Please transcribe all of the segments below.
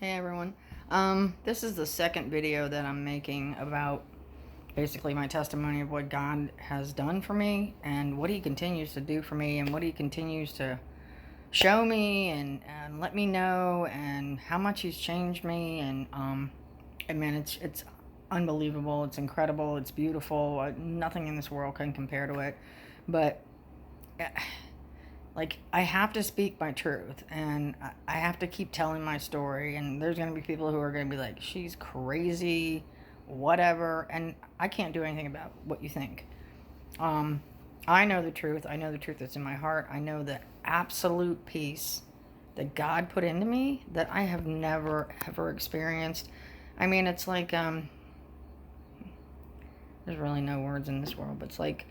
Hey everyone. This is the second video that I'm making about basically my testimony of what God has done for me and what He continues to do for me and what He continues to show me and let me know and how much He's changed me and man, it's unbelievable. It's incredible. It's beautiful. Nothing in this world can compare to it. But like, I have to speak my truth and I have to keep telling my story, and there's going to be people who are going to be like, she's crazy, whatever, and I can't do anything about what you think. um I know the truth. I know the truth that's in my heart. I know the absolute peace that God put into me that I have never ever experienced. I mean, it's like, there's really no words in this world, but it's like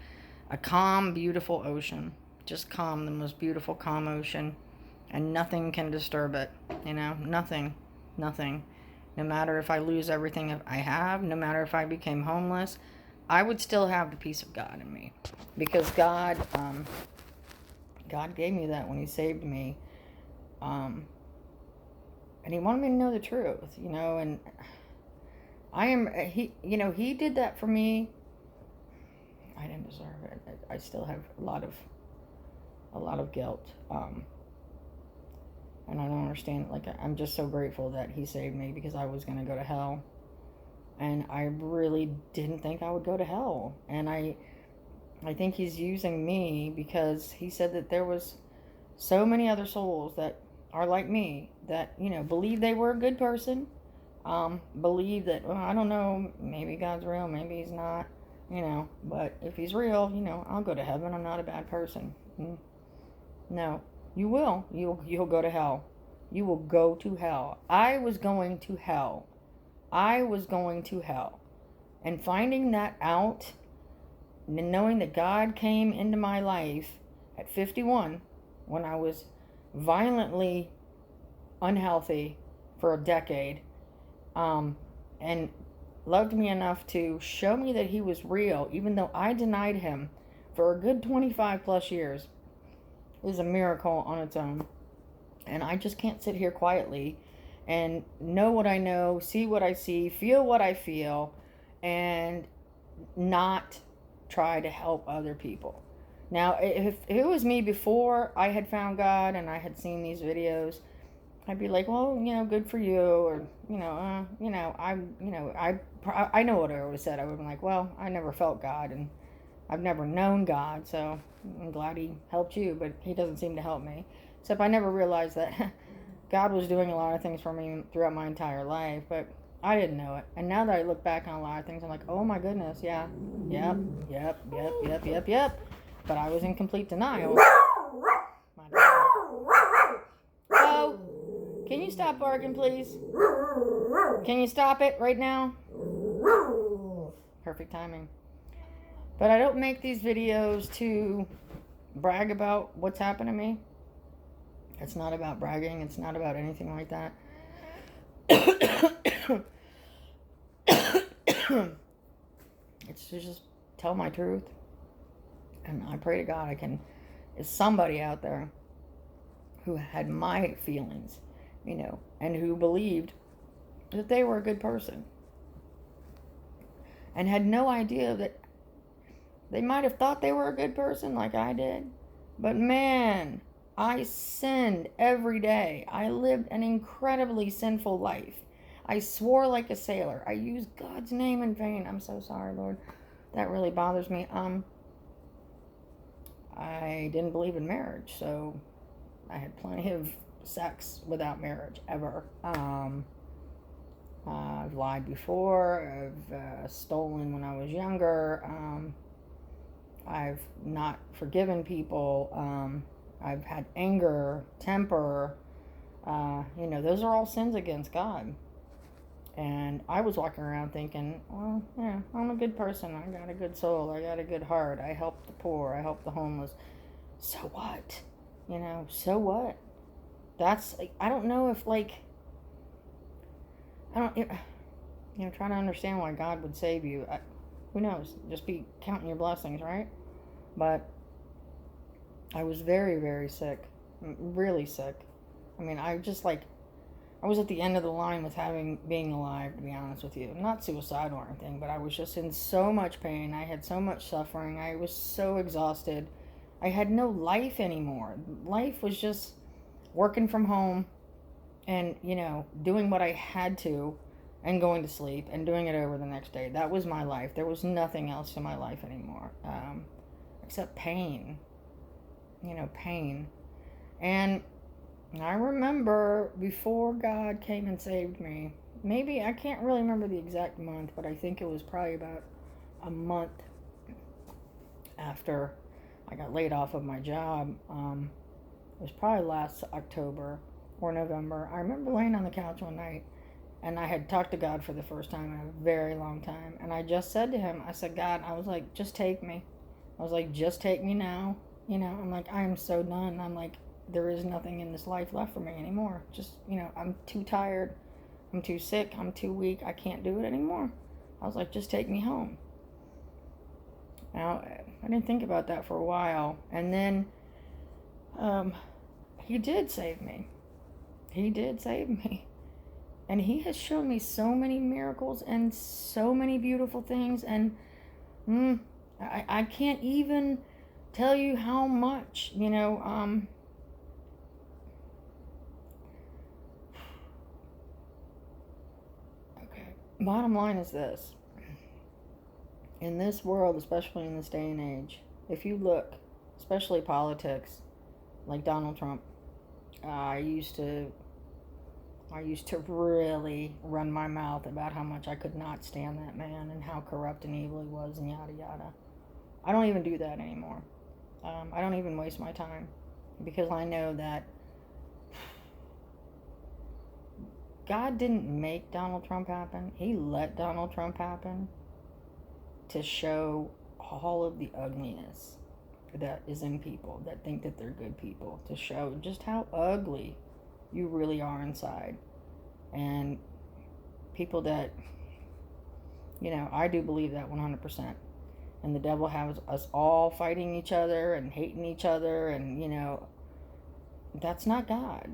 a calm, beautiful ocean. Just calm, the most beautiful, calm ocean. And nothing can disturb it. Nothing. Nothing. No matter if I lose everything I have, no matter if I became homeless, I would still have the peace of God in me. Because God gave me that when He saved me. And He wanted me to know the truth, and He did that for me. I didn't deserve it. I still have a lot of guilt. And I don't understand. Like, I'm just so grateful that He saved me, because I was going to go to hell. And I really didn't think I would go to hell. And I think He's using me, because He said that there was so many other souls that are like me, that, believe they were a good person. Believe that, well, I don't know, maybe God's real, maybe He's not, but if He's real, I'll go to heaven. I'm not a bad person. No, you will. You'll go to hell. You will go to hell. I was going to hell. I was going to hell. And finding that out, and knowing that God came into my life at 51, when I was violently unhealthy for a decade, and loved me enough to show me that He was real, even though I denied Him for a good 25 plus years, is a miracle on its own. And I just can't sit here quietly and know what I know, see what I see, feel what I feel, and not try to help other people. Now, if it was me before I had found God and I had seen these videos, I'd be like, well, good for you, or I know what I always said. I would have been like, well, I never felt God, and I've never known God, so I'm glad He helped you, but He doesn't seem to help me. Except I never realized that God was doing a lot of things for me throughout my entire life, but I didn't know it. And now that I look back on a lot of things, I'm like, oh my goodness, yeah, yep. But I was in complete denial. Oh, can you stop barking, please? Can you stop it right now? Perfect timing. But I don't make these videos to brag about what's happened to me. It's not about bragging. It's not about anything like that. It's to just tell my truth. And I pray to God is somebody out there who had my feelings, and who believed that they were a good person, and had no idea that they might have thought they were a good person like I did. But man, I sinned every day. I lived an incredibly sinful life. I swore like a sailor. I used God's name in vain. I'm so sorry, Lord. That really bothers me. I didn't believe in marriage, so I had plenty of sex without marriage, ever. I've lied before. I've stolen when I was younger. I've not forgiven people. I've had anger, temper. Those are all sins against God. And I was walking around thinking, well, yeah, I'm a good person. I got a good soul. I got a good heart. I help the poor. I help the homeless. So what? So what? That's, I don't know if, I don't, trying to understand why God would save you. Who knows? Just be counting your blessings, right? But I was very, very sick. Really sick. I mean, I just I was at the end of the line with being alive, to be honest with you. Not suicidal or anything, but I was just in so much pain. I had so much suffering. I was so exhausted. I had no life anymore. Life was just working from home and, doing what I had to and going to sleep and doing it over the next day. That was my life. There was nothing else in my life anymore, except pain. Pain. And I remember before God came and saved me, maybe, I can't really remember the exact month, but I think it was probably about a month after I got laid off of my job. It was probably last October or November. I remember laying on the couch one night, and I had talked to God for the first time in a very long time. And I just said to him, I said, God, I was like, just take me. I was like, just take me now. I'm like, I am so done. I'm like, there is nothing in this life left for me anymore. Just, I'm too tired. I'm too sick. I'm too weak. I can't do it anymore. I was like, just take me home. Now, I didn't think about that for a while. And then he did save me. He did save me. And he has shown me so many miracles and so many beautiful things. And I can't even tell you how much, okay. Bottom line is this. In this world, especially in this day and age, if you look, especially politics, like Donald Trump, I used to really run my mouth about how much I could not stand that man and how corrupt and evil he was and yada yada. I don't even do that anymore. I don't even waste my time, because I know that God didn't make Donald Trump happen. He let Donald Trump happen to show all of the ugliness that is in people that think that they're good people, to show just how ugly you really are inside. And people that, I do believe that 100%. And the devil has us all fighting each other and hating each other, and that's not God.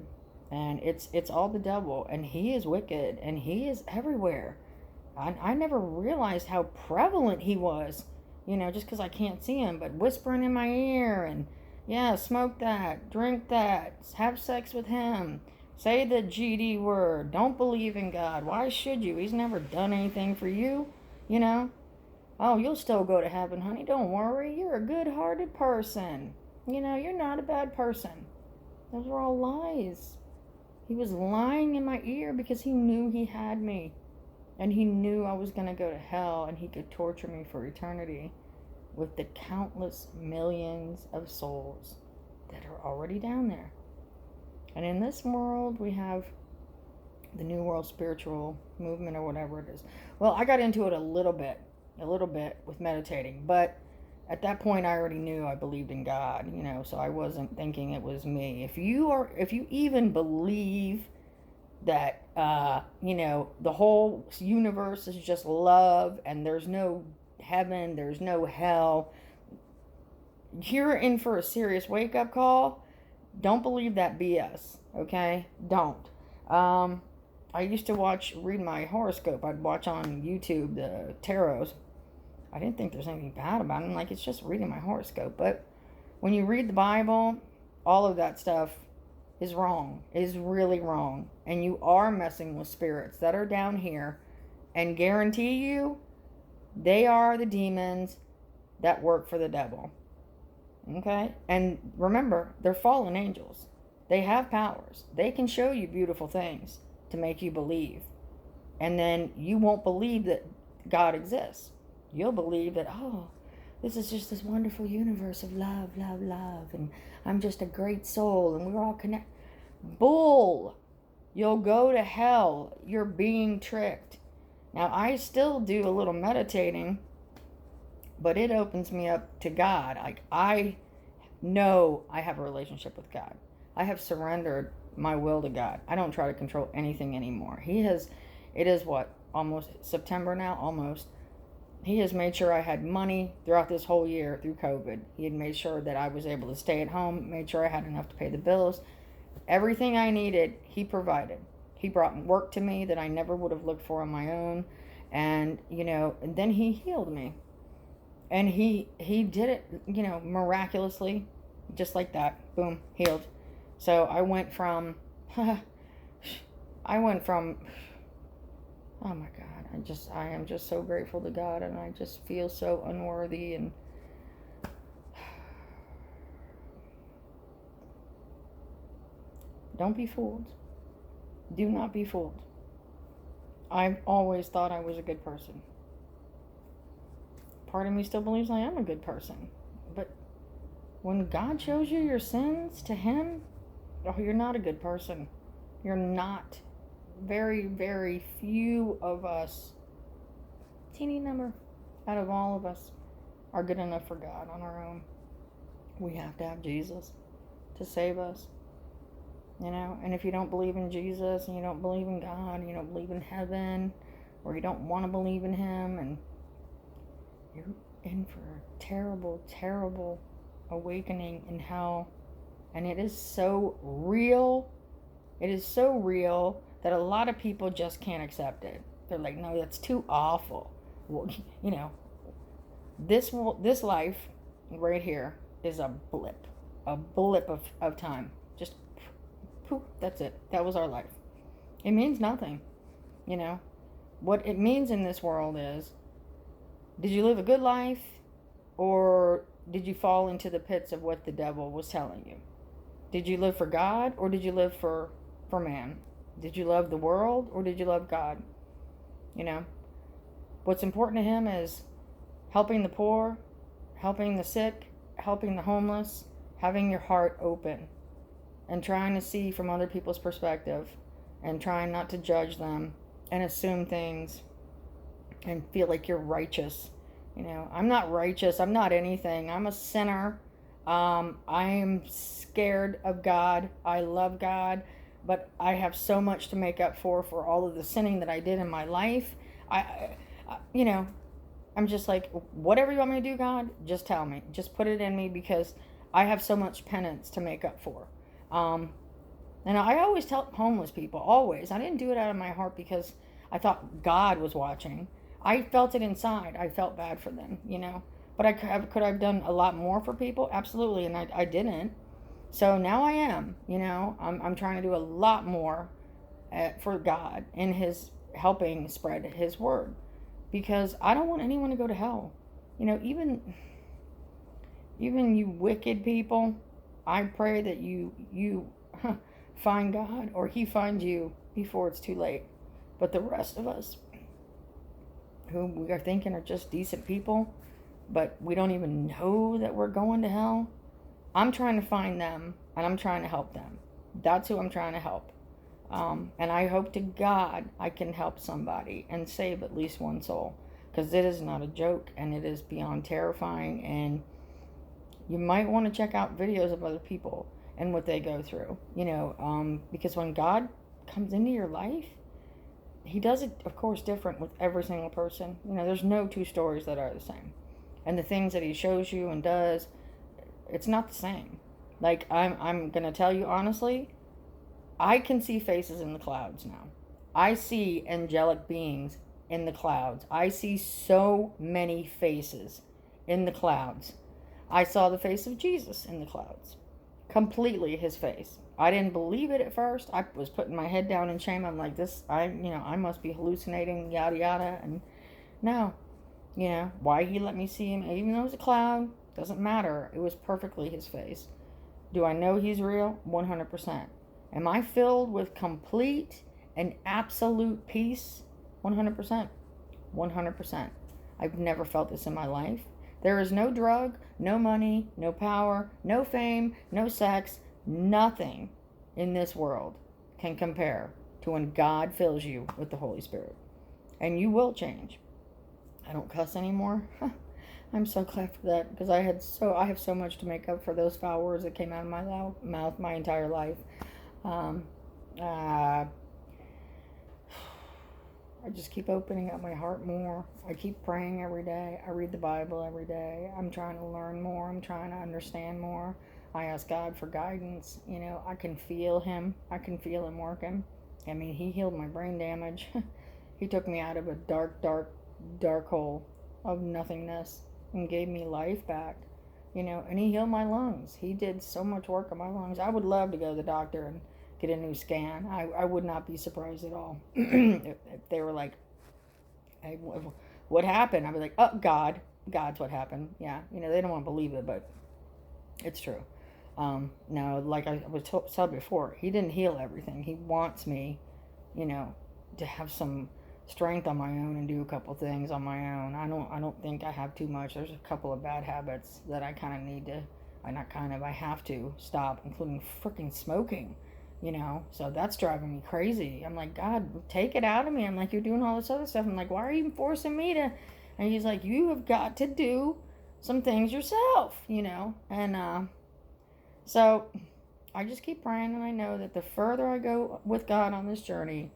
And it's all the devil, and he is wicked, and he is everywhere. I never realized how prevalent he was, just because I can't see him, but whispering in my ear, and yeah, smoke that, drink that, have sex with him, say the GD word, don't believe in God. Why should you? He's never done anything for you, Oh, you'll still go to heaven, honey. Don't worry. You're a good-hearted person. You're not a bad person. Those were all lies. He was lying in my ear because he knew he had me. And he knew I was going to go to hell, and he could torture me for eternity with the countless millions of souls that are already down there. And in this world, we have the New World Spiritual Movement, or whatever it is. Well, I got into it a little bit with meditating, but at that point I already knew I believed in God, so I wasn't thinking it was me. If you even believe that the whole universe is just love and there's no heaven, there's no hell, you're in for a serious wake-up call. Don't believe that BS, okay? Don't. I used to read my horoscope. I'd watch on YouTube the tarots. I didn't think there's anything bad about it. I'm like, it's just reading my horoscope. But when you read the Bible, all of that stuff is wrong, is really wrong. And you are messing with spirits that are down here, and guarantee you, they are the demons that work for the devil. Okay? And remember, they're fallen angels. They have powers. They can show you beautiful things to make you believe. And then you won't believe that God exists. You'll believe that, oh, this is just this wonderful universe of love, love, love, and I'm just a great soul, and we're all connected. Bull! You'll go to hell. You're being tricked. Now, I still do a little meditating, but it opens me up to God. Like, I know I have a relationship with God. I have surrendered my will to God. I don't try to control anything anymore. It is what, almost September now? Almost. He has made sure I had money throughout this whole year through COVID. He had made sure that I was able to stay at home, made sure I had enough to pay the bills. Everything I needed, he provided. He brought work to me that I never would have looked for on my own. And, and then he healed me. And he did it, miraculously, just like that. Boom, healed. So I went from, I went from, oh my God, I am just so grateful to God, and I just feel so unworthy. And don't be fooled. Do not be fooled. I've always thought I was a good person. Part of me still believes I am a good person. But when God shows you your sins to Him, oh, you're not a good person. You're not. Very, very few of us, teeny number out of all of us, are good enough for God on our own. We have to have Jesus to save us. And if you don't believe in Jesus, and you don't believe in God, and you don't believe in heaven, or you don't want to believe in Him, and you're in for a terrible, terrible awakening in hell. And it is so real. It is so real that a lot of people just can't accept it. They're like, no, that's too awful. Well, this life right here is a blip of time. Just poof, that's it. That was our life. It means nothing. What it means in this world is, did you live a good life, or did you fall into the pits of what the devil was telling you? Did you live for God, or did you live for man? Did you love the world, or did you love God? What's important to Him is helping the poor, helping the sick, helping the homeless, having your heart open, and trying to see from other people's perspective, and trying not to judge them and assume things and feel like you're righteous. I'm not righteous. I'm not anything. I'm a sinner. I am scared of God. I love God, but I have so much to make up for all of the sinning that I did in my life. I'm just like, whatever you want me to do, God, just tell me. Just put it in me, because I have so much penance to make up for. And I always tell homeless people, always. I didn't do it out of my heart because I thought God was watching. I felt it inside. I felt bad for them, But could I have done a lot more for people? Absolutely, and I didn't. So now I am, I'm trying to do a lot more for God in His helping spread His word, because I don't want anyone to go to hell. Even you wicked people, I pray that you find God, or He finds you before it's too late. But the rest of us, who we are thinking are just decent people, but we don't even know that we're going to hell, I'm trying to find them, and I'm trying to help them. That's who I'm trying to help. And I hope to God I can help somebody and save at least one soul, because it is not a joke, and it is beyond terrifying. And you might want to check out videos of other people and what they go through, because when God comes into your life, He does it, of course, different with every single person. There's no two stories that are the same. And the things that He shows you and does, it's not the same. Like, I'm going to tell you honestly, I can see faces in the clouds now. I see angelic beings in the clouds. I see so many faces in the clouds. I saw the face of Jesus in the clouds. Completely His face. I didn't believe it at first. I was putting my head down in shame. I'm like, I must be hallucinating, yada yada. And no, why He let me see Him, even though it was a cloud, doesn't matter. It was perfectly His face. Do I know He's real? 100%. Am I filled with complete and absolute peace? 100%. 100%. I've never felt this in my life. There is no drug, no money, no power, no fame, no sex, nothing in this world can compare to when God fills you with the Holy Spirit. And you will change. I don't cuss anymore. I'm so glad for that, because I have so much to make up for those foul words that came out of my mouth my entire life. I just keep opening up my heart more. I keep praying every day. I read the Bible every day. I'm trying to learn more. I'm trying to understand more. I ask God for guidance. I can feel Him. I can feel Him working. I mean, he healed my brain damage. He took me out of a dark, dark, dark hole of nothingness and gave me life back. And he healed my lungs. He did so much work on my lungs. I would love to go to the doctor and get a new scan. I would not be surprised at all if they were like, hey, what happened? I'd be like, oh, God's what happened. Yeah, they don't want to believe it, but it's true. Now, like I was said before, he didn't heal everything. He wants me, to have some strength on my own and do a couple things on my own. I don't think I have too much. There's a couple of bad habits that I kind of need to, I have to stop, including freaking smoking. So that's driving me crazy. I'm like, God, take it out of me. I'm like, you're doing all this other stuff. I'm like, why are you forcing me to? And he's like, you have got to do some things yourself, and so I just keep praying, and I know that the further I go with God on this journey,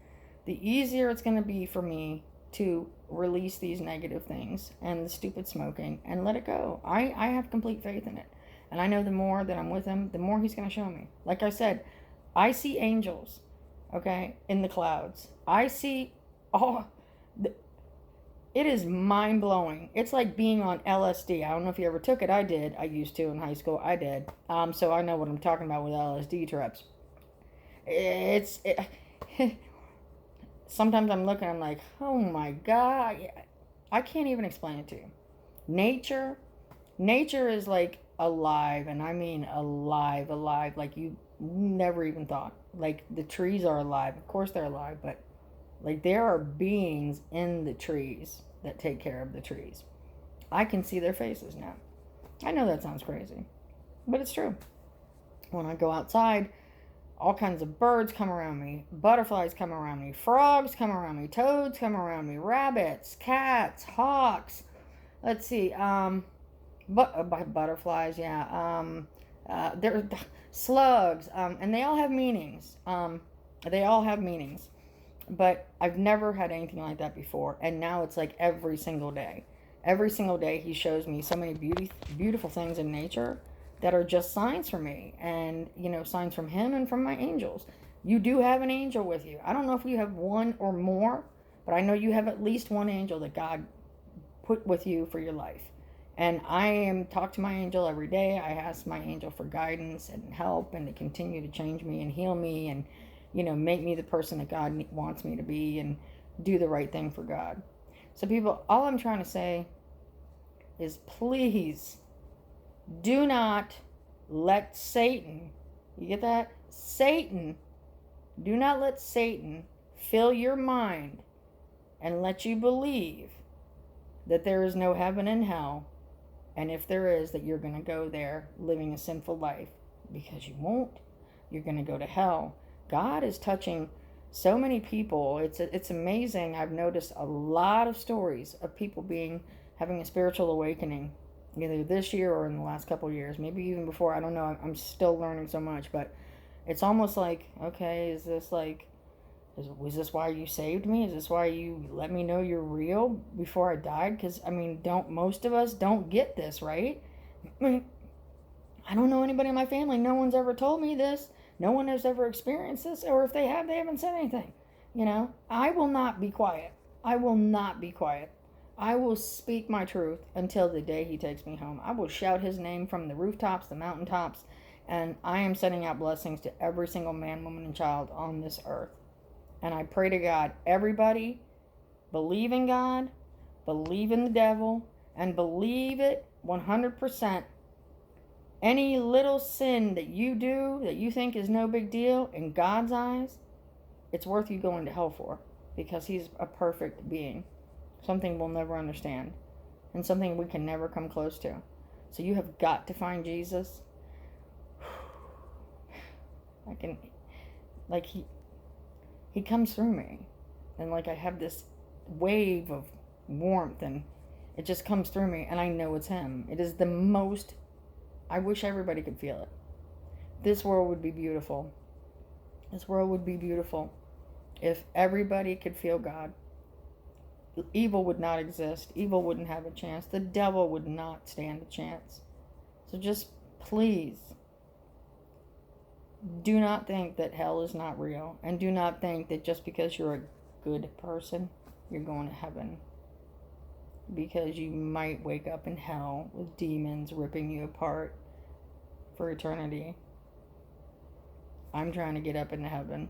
the easier it's going to be for me to release these negative things and the stupid smoking and let it go. I have complete faith in it. And I know the more that I'm with him, the more he's going to show me. Like I said, I see angels, okay, in the clouds. I see all... It is mind-blowing. It's like being on LSD. I don't know if you ever took it. I did. I used to in high school. I did. So I know what I'm talking about with LSD trips. Sometimes I'm looking, I'm like, oh my God. I can't even explain it to you. Nature is like alive, and I mean alive, like you never even thought. Like the trees are alive. Of course they're alive, but like there are beings in the trees that take care of the trees. I can see their faces now. I know that sounds crazy, but it's true. When I go outside, all kinds of birds come around me, butterflies come around me, frogs come around me, toads come around me, rabbits, cats, hawks. Let's see, butterflies, yeah. They're slugs, and they all have meanings. But I've never had anything like that before, and now it's like every single day. Every single day he shows me so many beautiful things in nature that are just signs for me, and signs from him and from my angels. You do have an angel with you. I don't know if you have one or more, but I know you have at least one angel that God put with you for your life. And I talk to my angel every day. I ask my angel for guidance and help, and to continue to change me and heal me, and make me the person that God wants me to be, and do the right thing for God. So people, all I'm trying to say is, please do not let Satan, you get that? Do not let Satan fill your mind and let you believe that there is no heaven and hell, and if there is, that you're going to go there living a sinful life, because you won't. You're going to go to hell. God is touching so many people. It's amazing. I've noticed a lot of stories of people having a spiritual awakening, either this year or in the last couple of years, maybe even before. I don't know. I'm still learning so much, but it's almost like, okay, was this why you saved me? Is this why you let me know you're real before I died? Because, most of us don't get this, right? I don't know anybody in my family. No one's ever told me this. No one has ever experienced this, or if they have, they haven't said anything. I will not be quiet. I will not be quiet. I will speak my truth until the day he takes me home. I will shout his name from the rooftops, the mountaintops, and I am sending out blessings to every single man, woman, and child on this earth. And I pray to God, everybody believe in God, believe in the devil, and believe it 100%. Any little sin that you do that you think is no big deal, in God's eyes, it's worth you going to hell for, because he's a perfect being. Something we'll never understand, and something we can never come close to. So you have got to find Jesus. He comes through me, and I have this wave of warmth, and it just comes through me, and I know it's him. It is the most... I wish everybody could feel it. This world would be beautiful. This world would be beautiful if everybody could feel God. Evil would not exist. Evil wouldn't have a chance. The devil would not stand a chance. So just please Do not think that hell is not real. And do not think that just because you're a good person, you're going to heaven. Because you might wake up in hell with demons ripping you apart for eternity. I'm trying to get up into heaven.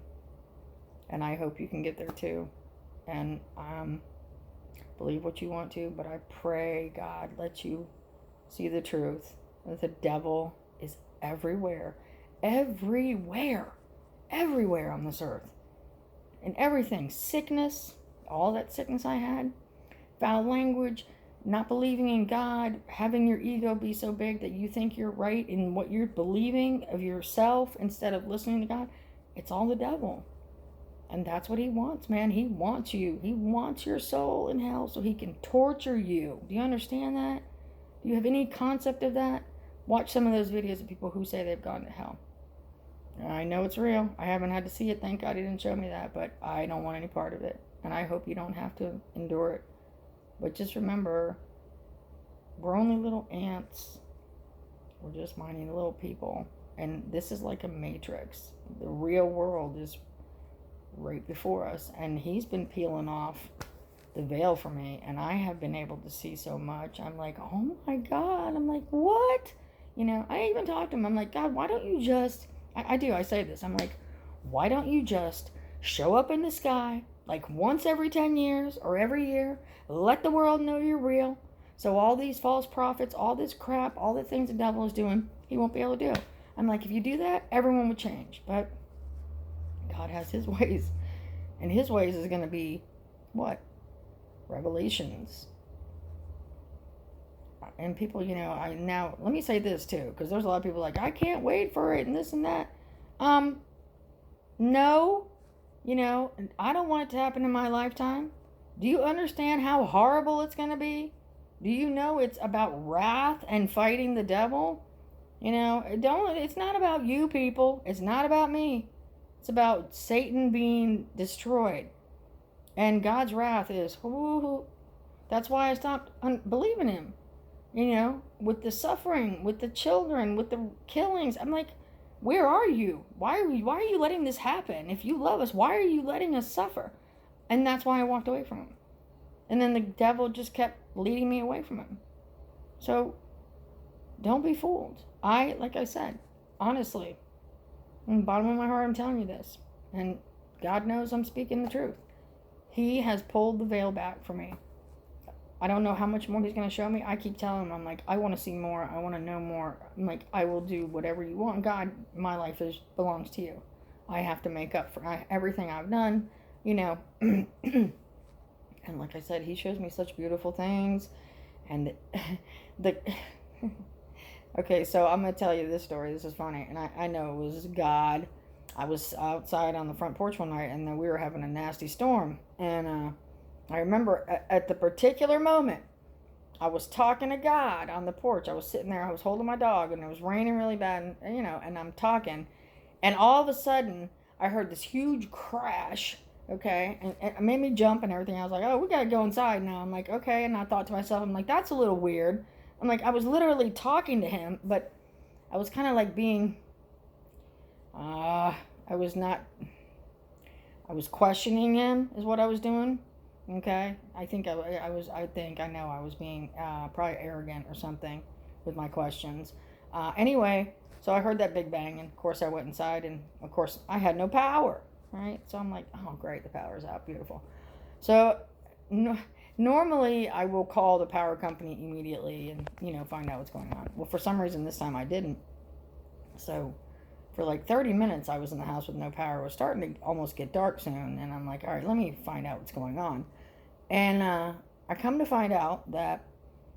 And I hope you can get there too. And believe what you want to, but I pray God lets you see the truth. That the devil is everywhere. Everywhere. Everywhere on this earth. And everything. Sickness. All that sickness I had. Foul language. Not believing in God. Having your ego be so big that you think you're right in what you're believing of yourself instead of listening to God. It's all the devil. And that's what he wants, man. He wants you. He wants your soul in hell so he can torture you. Do you understand that? Do you have any concept of that? Watch some of those videos of people who say they've gone to hell. I know it's real. I haven't had to see it. Thank God he didn't show me that. But I don't want any part of it. And I hope you don't have to endure it. But just remember, we're only little ants. We're just minding little people. And this is like a matrix. The real world is right before us, and he's been peeling off the veil for me, and I have been able to see so much. I'm like, oh my God. I'm like, what? I even talked to him. I'm like, God, why don't you just, I say this, I'm like, why don't you just show up in the sky like once every 10 years or every year, let the world know you're real, so all these false prophets, all this crap, all the things the devil is doing, he won't be able to do. I'm like, if you do that, everyone would change. But God has his ways. And his ways is going to be what? Revelations. And people, now, let me say this too, because there's a lot of people like, I can't wait for it and this and that. No, I don't want it to happen in my lifetime. Do you understand how horrible it's going to be? Do you know it's about wrath and fighting the devil? It's not about you people. It's not about me. It's about Satan being destroyed. And God's wrath is, whoo. That's why I stopped believing him. With the suffering, with the children, with the killings. I'm like, where are you? Why are you letting this happen? If you love us, why are you letting us suffer? And that's why I walked away from him. And then the devil just kept leading me away from him. So, don't be fooled. Like I said, honestly, from the bottom of my heart, I'm telling you this. And God knows I'm speaking the truth. He has pulled the veil back for me. I don't know how much more he's going to show me. I keep telling him, I'm like, I want to see more. I want to know more. I'm like, I will do whatever you want. God, my life belongs to you. I have to make up for everything I've done, And like I said, he shows me such beautiful things. And okay, so I'm going to tell you this story. This is funny. And I know it was God. I was outside on the front porch one night, and then we were having a nasty storm. And I remember at the particular moment, I was talking to God on the porch. I was sitting there. I was holding my dog, and it was raining really bad. And I'm talking. And all of a sudden, I heard this huge crash. Okay, and it made me jump and everything. I was like, oh, we got to go inside now. I'm like, okay. And I thought to myself, I'm like, that's a little weird. I'm like, I was literally talking to him, but I was kind of like being, I was questioning him is what I was doing. Okay. I know I was being, probably arrogant or something with my questions. Anyway, so I heard that big bang, and of course I went inside, and of course I had no power, right? So I'm like, oh great, the power's out, beautiful. So, normally, I will call the power company immediately and, find out what's going on. Well, for some reason, this time I didn't. So, for like 30 minutes, I was in the house with no power. It was starting to almost get dark soon. And I'm like, all right, let me find out what's going on. And I come to find out that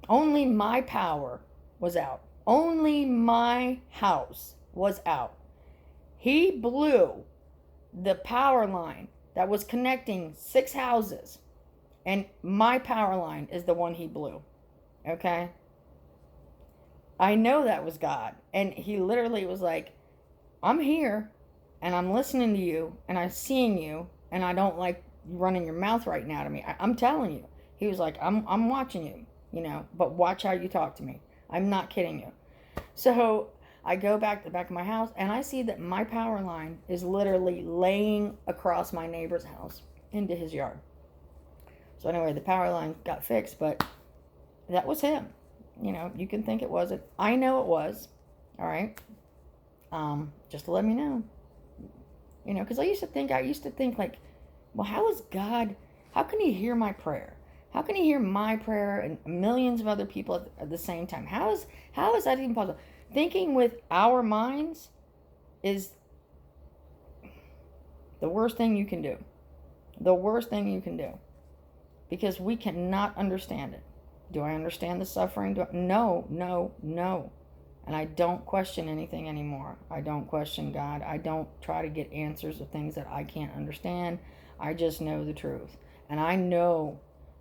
only my power was out. Only my house was out. He blew the power line that was connecting 6 houses. And my power line is the one he blew. Okay? I know that was God. And he literally was like, I'm here, and I'm listening to you, and I'm seeing you, and I don't like you running your mouth right now to me. I'm telling you. He was like, I'm watching you, but watch how you talk to me. I'm not kidding you. So I go back to the back of my house and I see that my power line is literally laying across my neighbor's house into his yard. So anyway, the power line got fixed, but that was him. You can think it wasn't. I know it was. All right. Just to let me know. Because I used to think like, well, how can he hear my prayer? How can he hear my prayer and millions of other people at the same time? How is that even possible? Thinking with our minds is the worst thing you can do. The worst thing you can do. Because we cannot understand it. Do I understand the suffering? No. And I don't question anything anymore. I don't question God. I don't try to get answers of things that I can't understand. I just know the truth. And I know,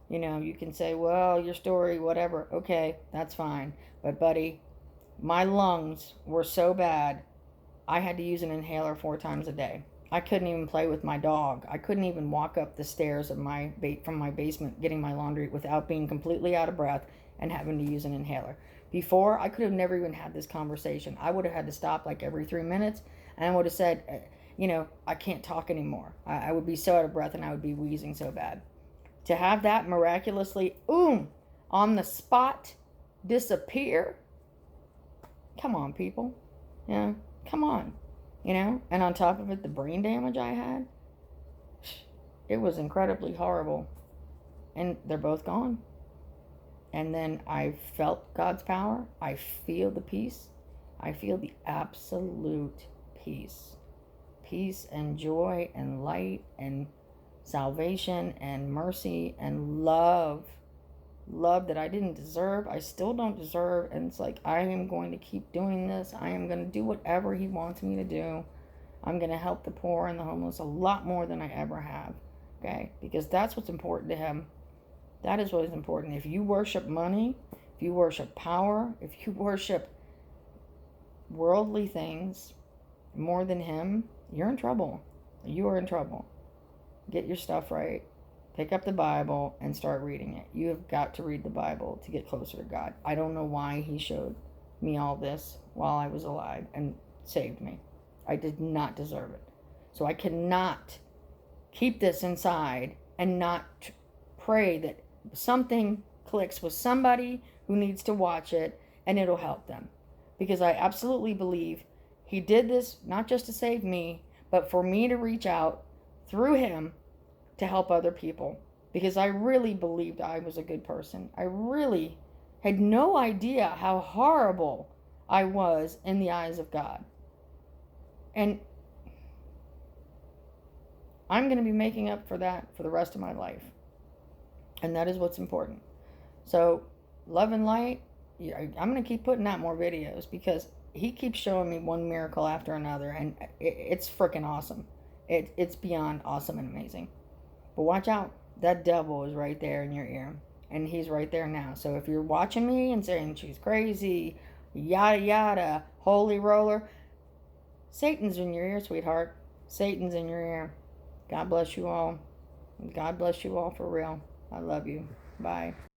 you can say, well, your story, whatever. Okay, that's fine. But buddy, my lungs were so bad, I had to use an inhaler 4 times a day. I couldn't even play with my dog. I couldn't even walk up the stairs of from my basement getting my laundry without being completely out of breath and having to use an inhaler. Before, I could have never even had this conversation. I would have had to stop like every 3 minutes and I would have said, I can't talk anymore. I would be so out of breath and I would be wheezing so bad. To have that miraculously, on the spot, disappear. Come on, people. Come on. And on top of it, the brain damage I had, it was incredibly horrible. And they're both gone. And then I felt God's power. I feel the peace. I feel the absolute peace. Peace and joy and light and salvation and mercy and love. Love that I didn't deserve. I still don't deserve. And it's like, I am going to keep doing this. I am going to do whatever he wants me to do. I'm going to help the poor and the homeless a lot more than I ever have. Okay? Because that's what's important to him. That is what is important. If you worship money, if you worship power, if you worship worldly things more than him, you're in trouble. You are in trouble. Get your stuff right. Pick up the Bible and start reading it. You have got to read the Bible to get closer to God. I don't know why he showed me all this while I was alive and saved me. I did not deserve it. So I cannot keep this inside and not pray that something clicks with somebody who needs to watch it and it'll help them. Because I absolutely believe he did this not just to save me, but for me to reach out through him to help other people, because I really believed I was a good person. I really had no idea how horrible I was in the eyes of God. And I'm going to be making up for that for the rest of my life. And that is what's important. So, Love and Light, I'm going to keep putting out more videos because he keeps showing me one miracle after another, and it's freaking awesome. It's beyond awesome and amazing. But watch out. That devil is right there in your ear. And he's right there now. So if you're watching me and saying she's crazy, yada yada, holy roller, Satan's in your ear, sweetheart. Satan's in your ear. God bless you all. God bless you all for real. I love you. Bye.